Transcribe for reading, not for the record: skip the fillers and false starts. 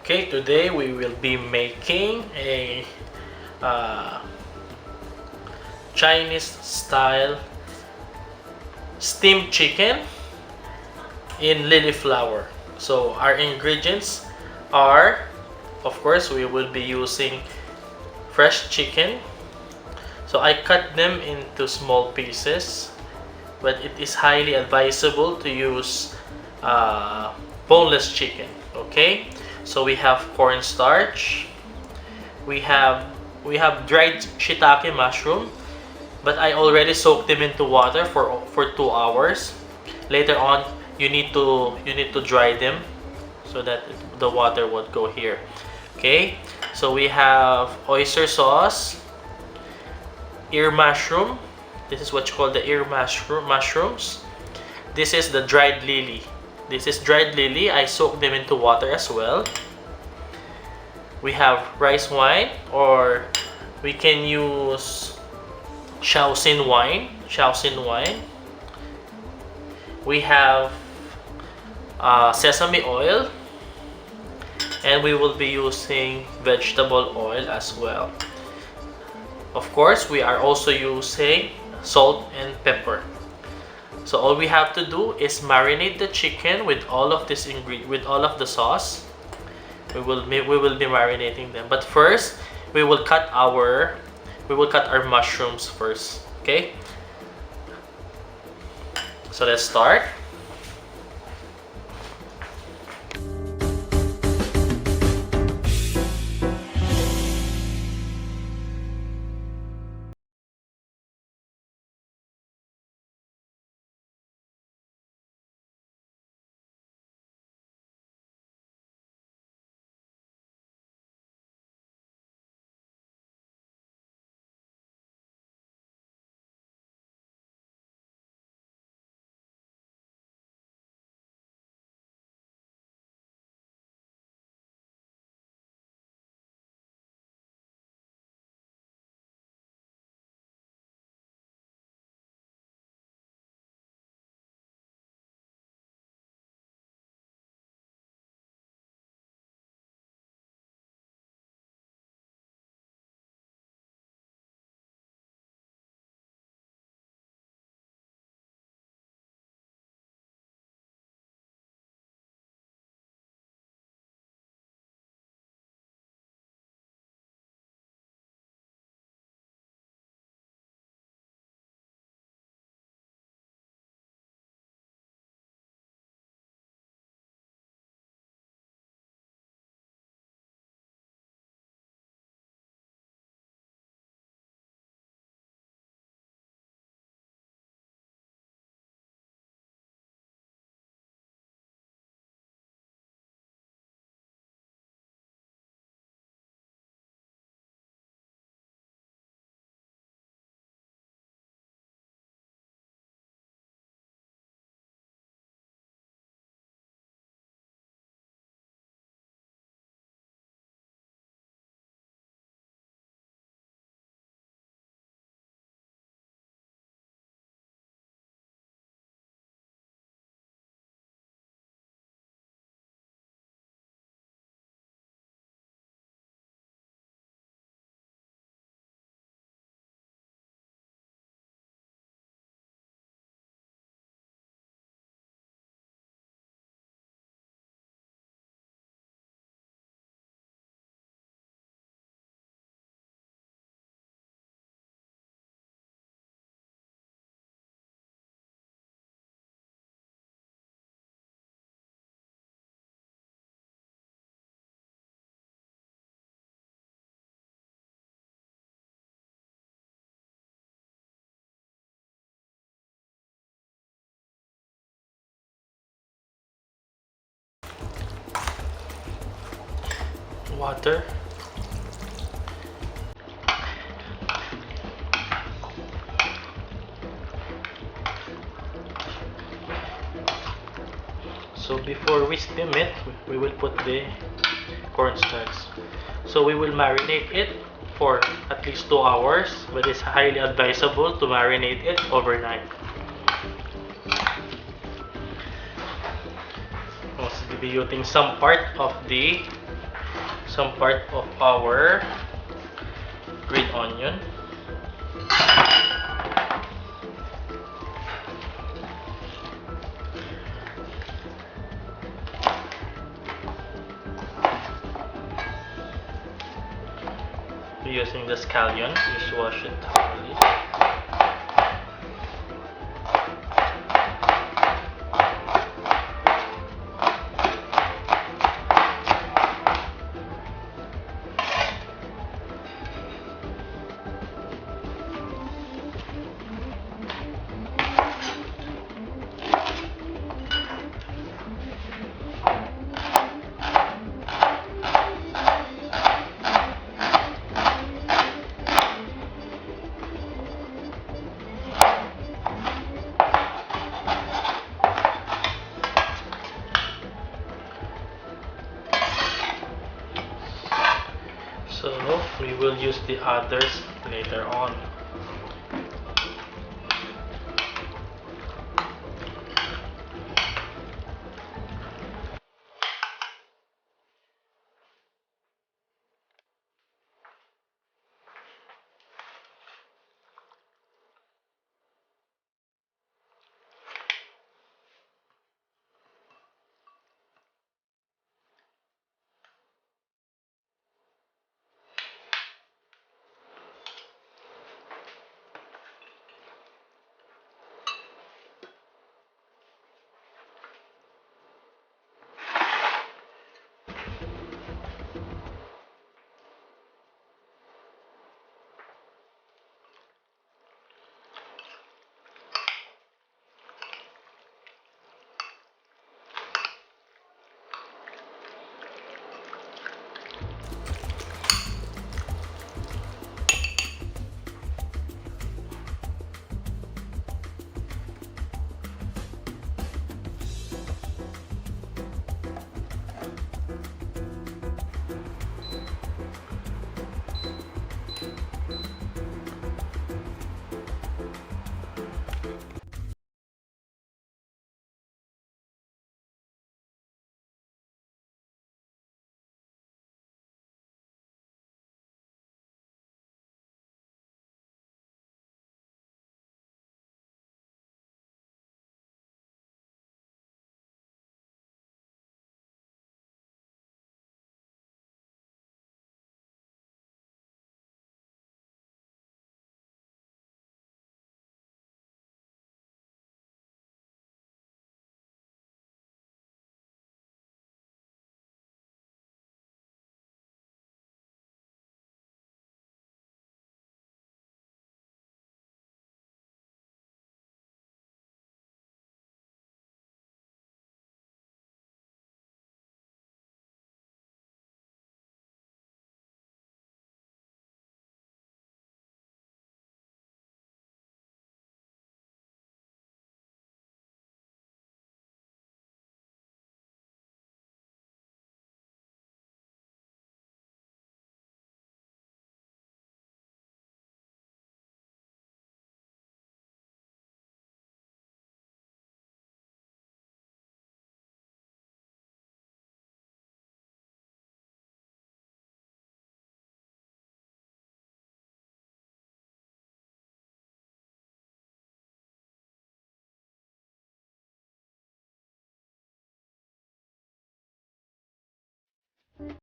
Okay, today we will be making a Chinese style steamed chicken in lily flour. So our ingredients are, of course, we will be using fresh chicken. So I cut them into small pieces, but it is highly advisable to use boneless chicken. Okay, so we have cornstarch, we have dried shiitake mushroom, but I already soaked them into water for 2 hours. Later on, you need to dry them so that the water won't go here. Okay, so we have oyster sauce, ear mushroom. This is what you call the ear mushrooms. This is the dried lily. This is dried lily. I soaked them into water as well. We have rice wine, or we can use Shaoxin wine. We have sesame oil, and we will be using vegetable oil as well. Of course, we are also using salt and pepper. So all we have to do is marinate the chicken with all of this with all of the sauce. We will be marinating them. But first, we will cut our mushrooms first. Okay? So let's start. Water. So before we steam it, we will put the cornstarch. So we will marinate it for at least 2 hours, but it's highly advisable to marinate it overnight. We'll be using some part of the some part of our green onion. Using the scallion, just wash it thoroughly. So we will use the others later on.